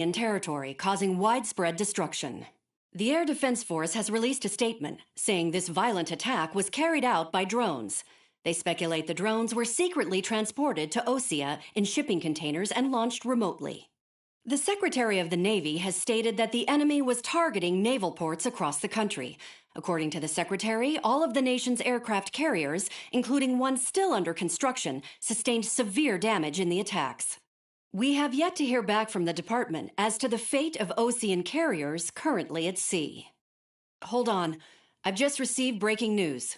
in territory, causing widespread destruction. The Air Defense Force has released a statement saying this violent attack was carried out by drones. They speculate the drones were secretly transported to Osea in shipping containers and launched remotely. The Secretary of the Navy has stated that the enemy was targeting naval ports across the country. According to the Secretary, all of the nation's aircraft carriers, including one still under construction, sustained severe damage in the attacks. We have yet to hear back from the department as to the fate of Osean carriers currently at sea. Hold on. I've just received breaking news.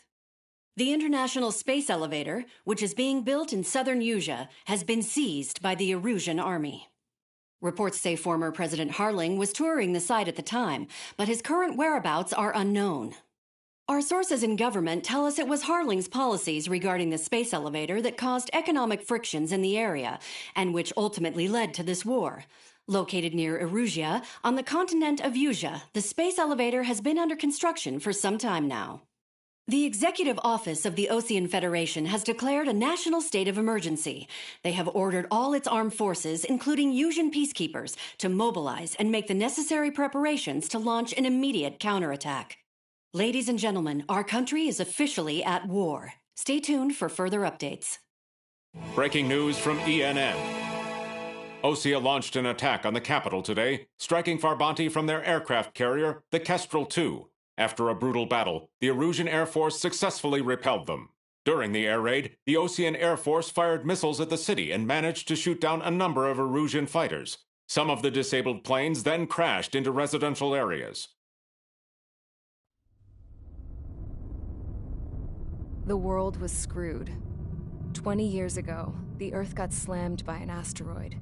The International Space Elevator, which is being built in southern Usea, has been seized by the Erusian army. Reports say former President Harling was touring the site at the time, but his current whereabouts are unknown. Our sources in government tell us it was Harling's policies regarding the space elevator that caused economic frictions in the area, and which ultimately led to this war. Located near Erusia, on the continent of Usea, the space elevator has been under construction for some time now. The Executive Office of the Osean Federation has declared a national state of emergency. They have ordered all its armed forces, including Usean peacekeepers, to mobilize and make the necessary preparations to launch an immediate counterattack. Ladies and gentlemen, our country is officially at war. Stay tuned for further updates. Breaking news from ENN. Osea launched an attack on the capital today, striking Farbanti from their aircraft carrier, the Kestrel II. After a brutal battle, the Erusian Air Force successfully repelled them. During the air raid, the Osean Air Force fired missiles at the city and managed to shoot down a number of Erusian fighters. Some of the disabled planes then crashed into residential areas. The world was screwed. 20 years ago, the Earth got slammed by an asteroid.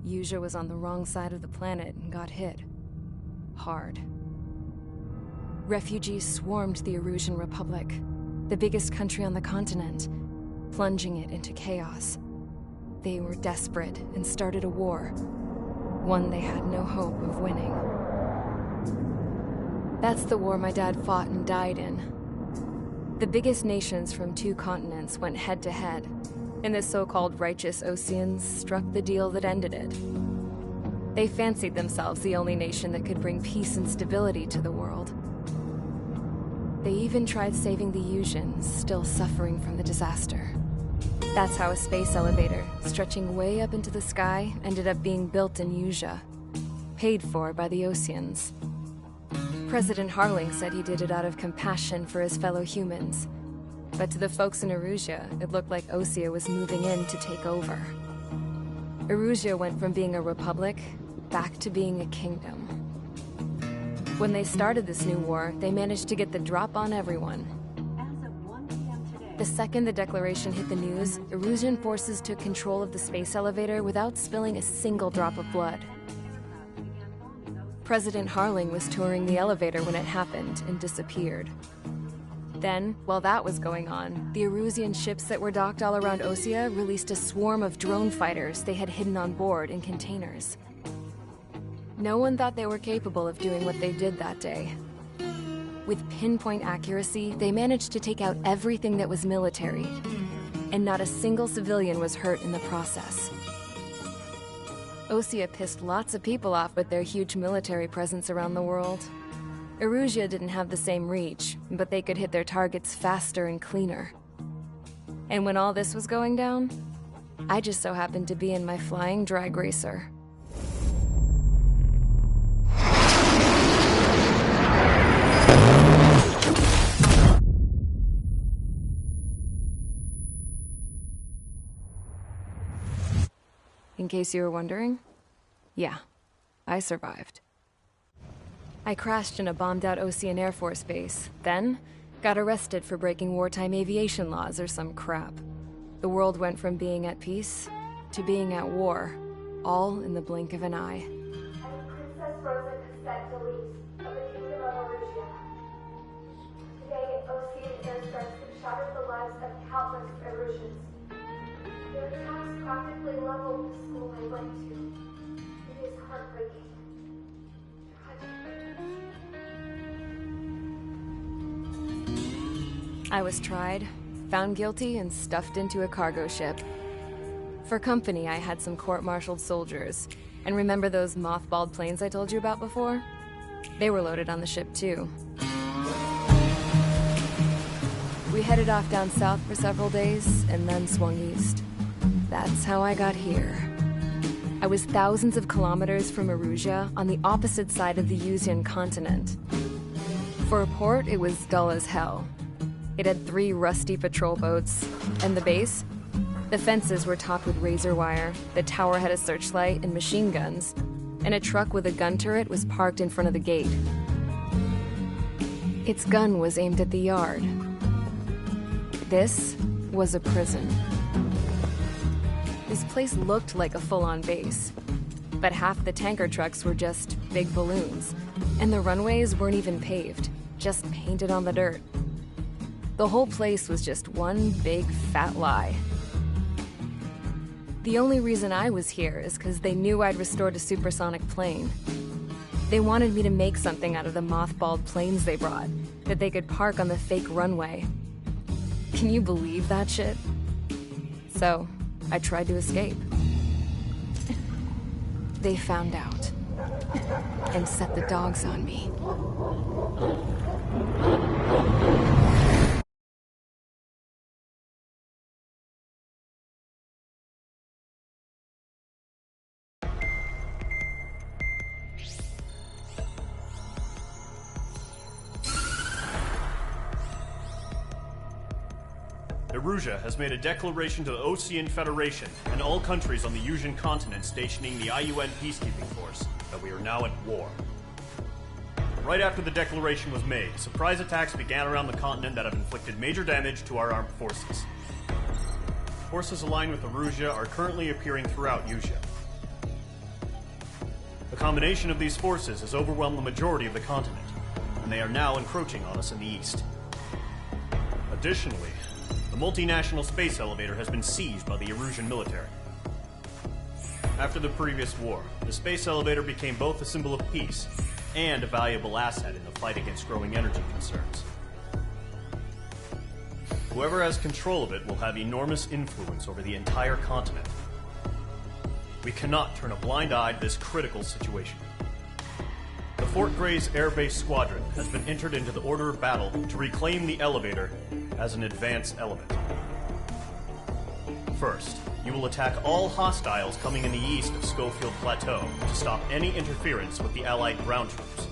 Usea was on the wrong side of the planet and got hit. Hard. Refugees swarmed the Erusian Republic, the biggest country on the continent, plunging it into chaos. They were desperate and started a war, one they had no hope of winning. That's the war my dad fought and died in. The biggest nations from 2 continents went head-to-head, and the so-called righteous Oseans struck the deal that ended it. They fancied themselves the only nation that could bring peace and stability to the world. They even tried saving the Useans, still suffering from the disaster. That's how a space elevator, stretching way up into the sky, ended up being built in Usea, paid for by the Oseans. President Harling said he did it out of compassion for his fellow humans. But to the folks in Erusia, it looked like Osea was moving in to take over. Erusia went from being a republic back to being a kingdom. When they started this new war, they managed to get the drop on everyone. As of 1 p.m. today, The second the declaration hit the news, Erusian forces took control of the space elevator without spilling a single drop of blood. President Harling was touring the elevator when it happened and disappeared. Then, while that was going on, the Erusian ships that were docked all around Osea released a swarm of drone fighters they had hidden on board in containers. No one thought they were capable of doing what they did that day. With pinpoint accuracy, they managed to take out everything that was military, and not a single civilian was hurt in the process. Osea pissed lots of people off with their huge military presence around the world. Erusia didn't have the same reach, but they could hit their targets faster and cleaner. And when all this was going down, I just so happened to be in my flying drag racer. In case you were wondering, yeah, I survived. I crashed in a bombed-out Osean Air Force base, then got arrested for breaking wartime aviation laws or some crap. The world went from being at peace to being at war, all in the blink of an eye. I am Princess Rosa Cassette Delise of the Kingdom of Erusia. Today, Osean airstrikes have shattered the lives of countless Erusians. Their attacks practically leveled the school I went to. It is heartbreaking. I was tried, found guilty, and stuffed into a cargo ship. For company, I had some court-martialed soldiers, And remember those mothballed planes I told you about before? They were loaded on the ship too. We headed off down south for several days, and then swung east. That's how I got here. I was thousands of kilometers from Erusia, on the opposite side of the Yuzian continent. For a port, it was dull as hell. It had 3 rusty patrol boats, and the base? The fences were topped with razor wire, the tower had a searchlight and machine guns, and a truck with a gun turret was parked in front of the gate. Its gun was aimed at the yard. This was a prison. This place looked like a full-on base, but half the tanker trucks were just big balloons, and the runways weren't even paved, just painted on the dirt. The whole place was just one big fat lie. The only reason I was here is because they knew I'd restored a supersonic plane. They wanted me to make something out of the mothballed planes they brought, that they could park on the fake runway. Can you believe that shit? So, I tried to escape. They found out, and set the dogs on me. Erusia has made a declaration to the Osean Federation and all countries on the Yuzian continent stationing the IUN peacekeeping force that we are now at war. Right after the declaration was made, surprise attacks began around the continent that have inflicted major damage to our armed forces. Forces aligned with Erusia are currently appearing throughout Yusia. The combination of these forces has overwhelmed the majority of the continent, and they are now encroaching on us in the east. Additionally, the multinational space elevator has been seized by the Erusian military. After the previous war, the space elevator became both a symbol of peace and a valuable asset in the fight against growing energy concerns. Whoever has control of it will have enormous influence over the entire continent. We cannot turn a blind eye to this critical situation. The Fort Gray's Air Base Squadron has been entered into the order of battle to reclaim the elevator as an advanced element. First, you will attack all hostiles coming in the east of Schofield Plateau to stop any interference with the Allied ground troops.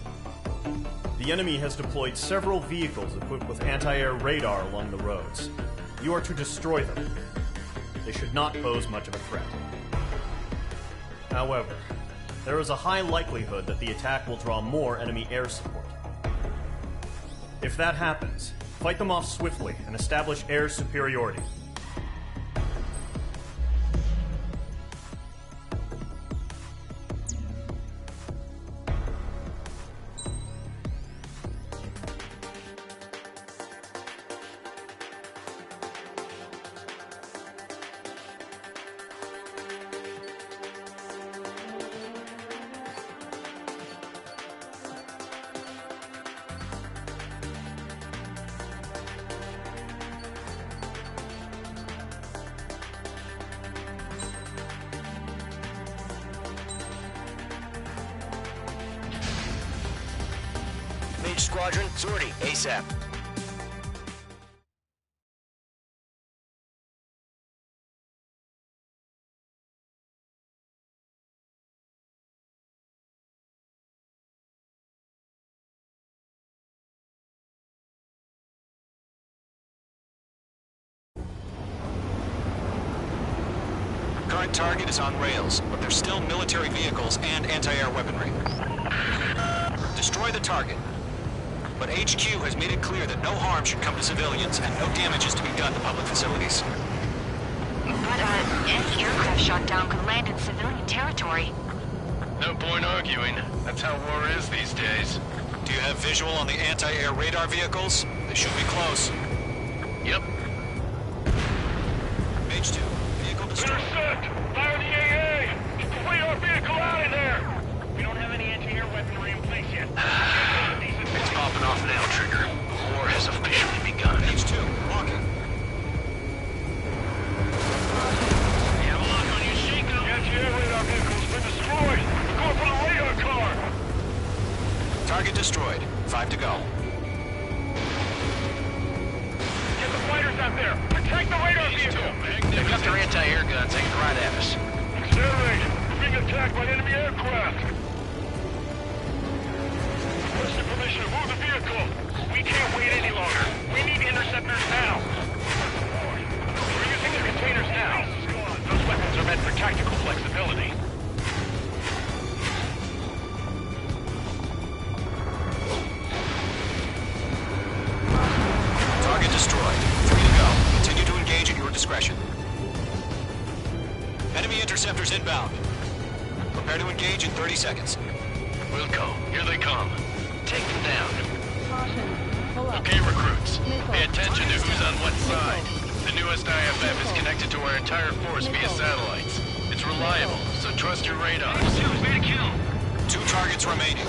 The enemy has deployed several vehicles equipped with anti-air radar along the roads. You are to destroy them. They should not pose much of a threat. However, there is a high likelihood that the attack will draw more enemy air support. If that happens, fight them off swiftly and establish air superiority. Mage Squadron, sortie, ASAP. Current target is on rails, but there's still military vehicles and anti-air weaponry. Destroy the target. But HQ has made it clear that no harm should come to civilians and no damage is to be done to public facilities. But, any aircraft shot down could land in civilian territory. No point arguing. That's how war is these days. Do you have visual on the anti-air radar vehicles? They should be close. Yep. Mage 2, vehicle destroyed. Intercept! Fire the AA! Get the radar vehicle out of there! We don't have any anti-air weaponry in place yet. It's popping off now, Trigger. War has officially begun. Mage 2, walking. We have a lock on you, Shako. Anti-air radar vehicles been destroyed! target destroyed. 5 to go. Get the fighters out there! Protect the radar vehicle! They've got their anti-air guns aimed right at us. Accelerate! We're being attacked by enemy aircraft! Requesting permission to move the vehicle! We can't wait any longer! We need interceptors now! We're using the containers now! Those weapons are meant for tactical flexibility. Target destroyed. 3 to go. Continue to engage at your discretion. Enemy interceptors inbound. Prepare to engage in 30 seconds. Wilco, here they come. Take them down. Okay, recruits. Pay attention to who's on what side. The newest IFF is connected to our entire force via satellites. It's reliable, so trust your radar. 2 targets remaining.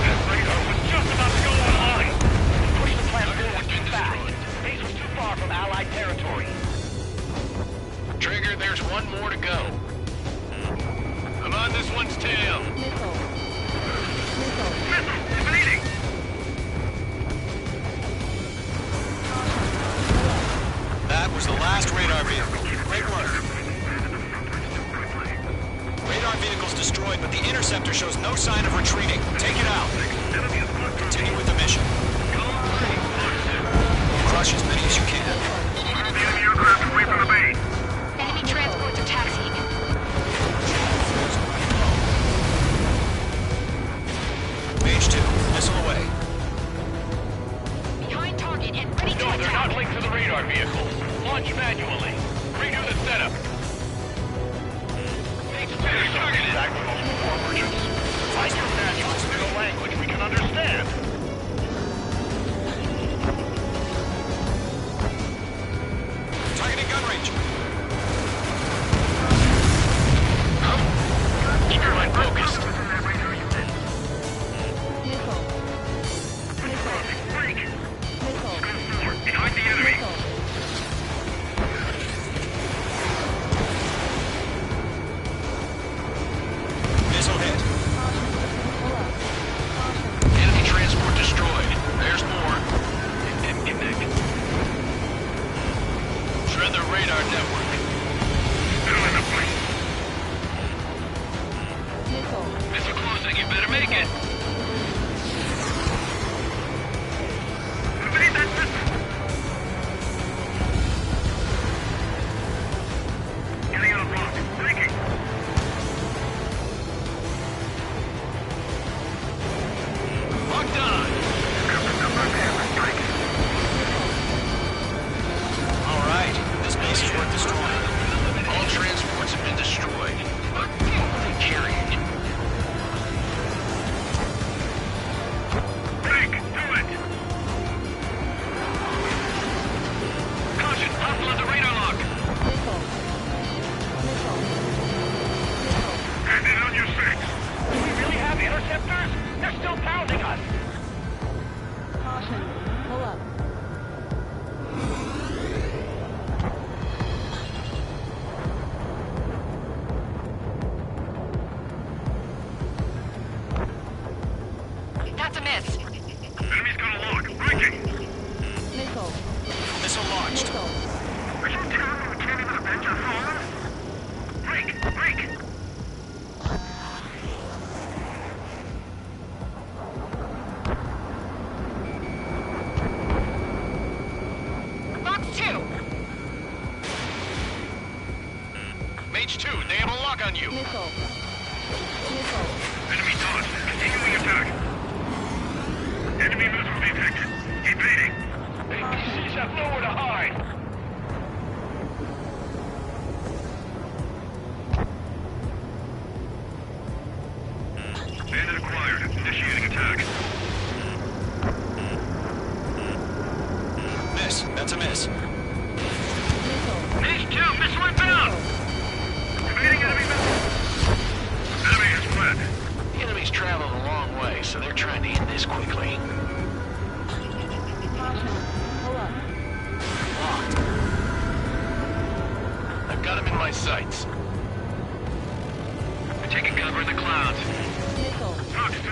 That radar was just about to go online! Push the plant forward too fast! Base was too far from Allied territory. Trigger, there's one more to go. I'm on this one's tail. Missile! Evading! That was the last radar vehicle. Great work. Radar vehicle's destroyed, but the interceptor shows no sign of retreating. Take it out. Continue with the mission. Crush as many as you can. Move the enemy aircraft away from the base! Enemy transports are taxiing. Mage 2, missile away. Behind target and ready to No, they're attack. not linked to the radar vehicle. Launch manually. Redo the setup. Targeted. Back with multiple forwards. Find your manuals in a language we can understand. Targeting gun range. Keep your mind focused. Behind the enemy. Missile hit. Enemy transport destroyed. There's more. Shred the radar network. Missile closing, you better make it. Getting out of rock. Breaking. Locked on. All right, this base is worth destroying. All transports have been destroyed. What are they carrying? Break. Do it. Caution. Hostile under radar lock. Hand it on your 6. Do we really have interceptors? They're still pounding us. That's a miss. Enemy's got a lock. Breaking. Missile launched. Are you telling me we can't even avenge our fallen? Break. Break. Box 2. Mage 2, they have a lock on you. Enemy dodge. Continuing attack. Enemy missile detected. Evading. APCs have nowhere to hide. Bandit acquired. Initiating attack. Miss. That's a miss. These 2, missile inbound! Evading enemy missile. Enemy has fled. The enemy's traveled a long way, so they're trying to end this quickly. Locked. I've got him in my sights. We're taking cover in the clouds. Fox 2,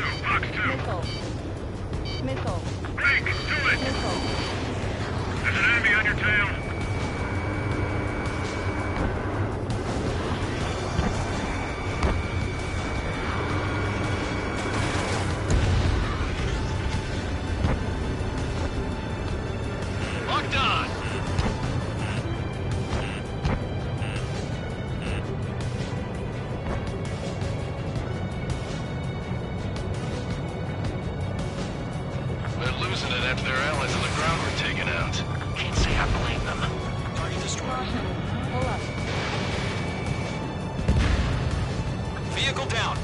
Vehicle down.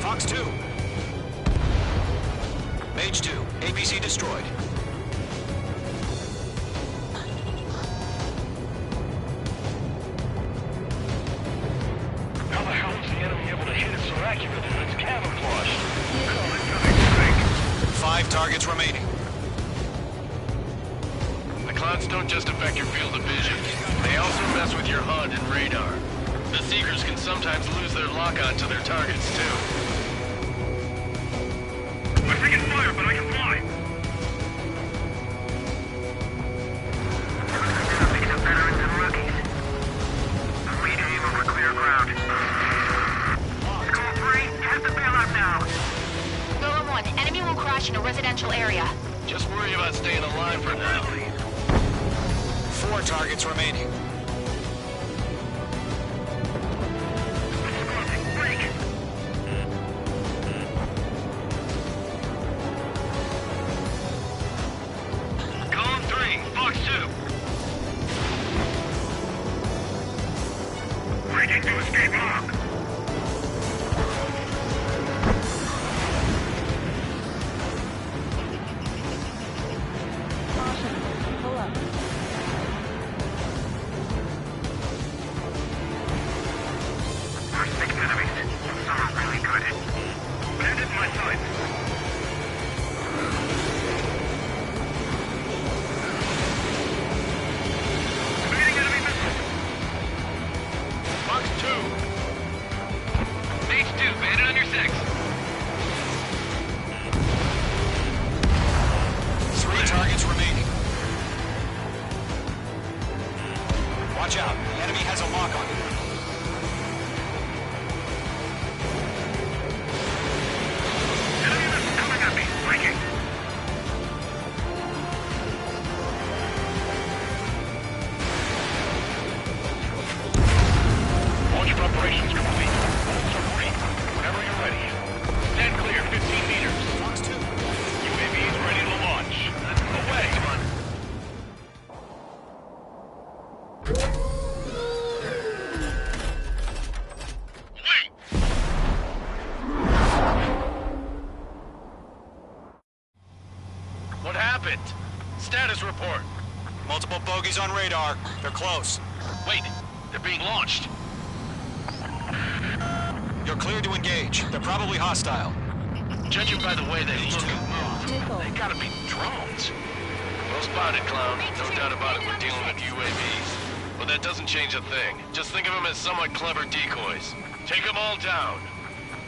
Fox 2. Mage 2, APC destroyed. How the hell is the enemy able to hit it so accurately when it's camouflaged? 5 targets remaining. The clouds don't just affect your field of vision. They also mess with your HUD and radar. The Seekers can sometimes lose their lock-on to their targets, too. I'm taking fire, but I can fly. These are veterans and rookies. We aim over clear ground. Skull 3, have to bail out now. Golem 1, enemy will crash in a residential area. Just worry about staying alive for now. 4 targets remaining. Column 3, Fox 2. Breaking to escape lock. There's 6 enemies. Some are really good. Bandit in my sights. Evading enemy missiles. Fox 2. Mage 2, bandit on your 6. 3 targets remaining. Watch out. The enemy has a lock on you. Enemy missile coming at me. Breaking. Launch preparations complete. Bolts are green. Whenever you're ready. Stand clear, 15 meters. Fox 2. UAVs ready to launch. Away. Come on. Wait! What happened? Status report. Multiple bogeys on radar. They're close. Wait, they're being launched. You're cleared to engage. They're probably hostile. Judging by the way they look and move, they gotta be drones. Well spotted, clown. No doubt about it, we're dealing with UAVs. But that doesn't change a thing. Just think of them as somewhat clever decoys. Take them all down.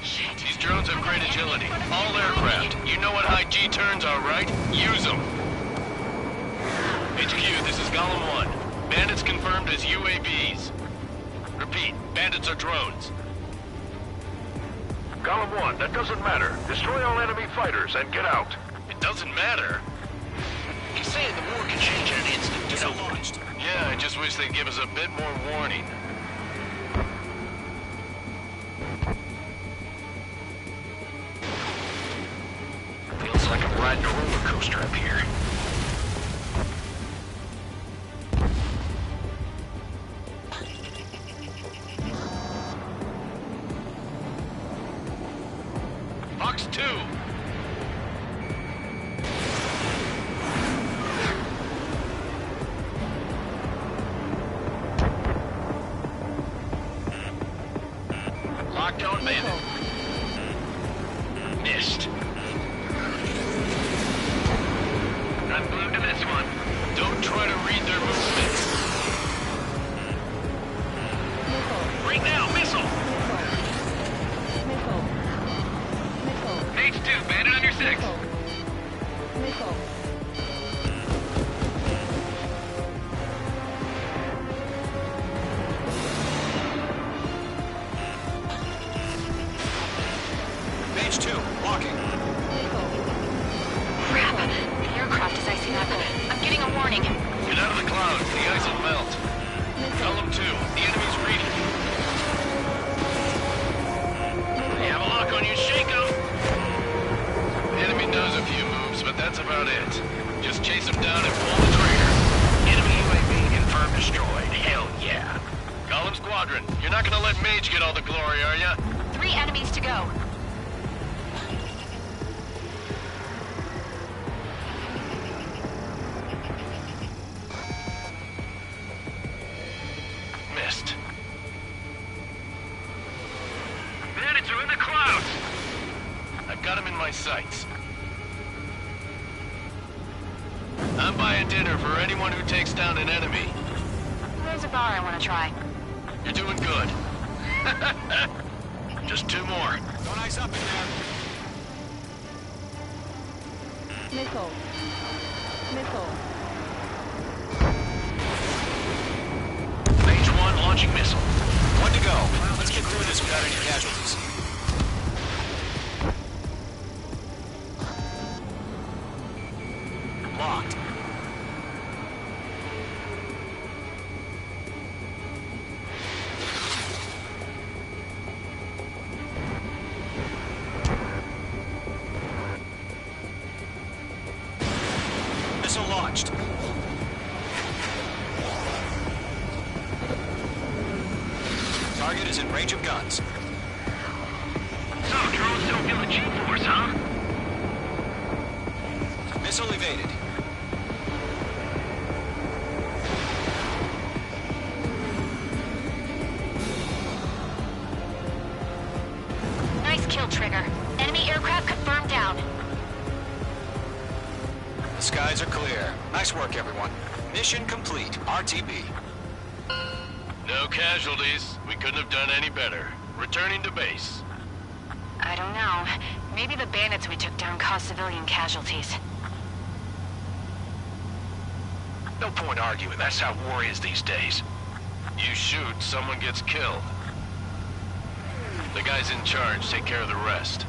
These drones have great agility. All aircraft. You know what high G turns are, right? Use them. HQ, this is Golem 1. Bandits confirmed as UAVs. Repeat, bandits are drones. Golem 1, that doesn't matter. Destroy all enemy fighters and get out. It doesn't matter. He's saying the war can change in an instant. Get launched. Yeah, I just wish they'd give us a bit more warning. Feels like I'm riding a roller coaster up here. Fox 2! Lockdown bandit. Missed. I'm glued to this one. Don't try to read their movements. Right now, missile! Mage 2, bandit on your 6. Mage 2, locking. Crap. The aircraft is icing up. I'm getting a warning. Get out of the clouds. The ice will melt. Golem 2, the enemy's reading. They have a lock on you. Shake 'em. The enemy knows a few moves, but that's about it. Just chase them down and pull the trigger. Enemy UAV not gonna let Mage get all the glory, are ya? 3 enemies to go. Missed. Bandits are in the clouds! I've got him in my sights. I'm buying dinner for anyone who takes down an enemy. There's a bar I want to try. You're doing good. Just 2 more. Don't ice up in there. Missile. Missile. Mage 1 launching missile. 1 to go. Let's get through this without any casualties. Locked. Missile launched. Target is in range of guns. So, drones don't feel the G-force, huh? Missile evaded. Nice kill, Trigger. Enemy aircraft confirmed down. The skies are clear. Nice work, everyone. Mission complete. RTB. No casualties. We couldn't have done any better. Returning to base. I don't know. Maybe the bandits we took down caused civilian casualties. No point arguing. That's how war is these days. You shoot, someone gets killed. The guys in charge take care of the rest.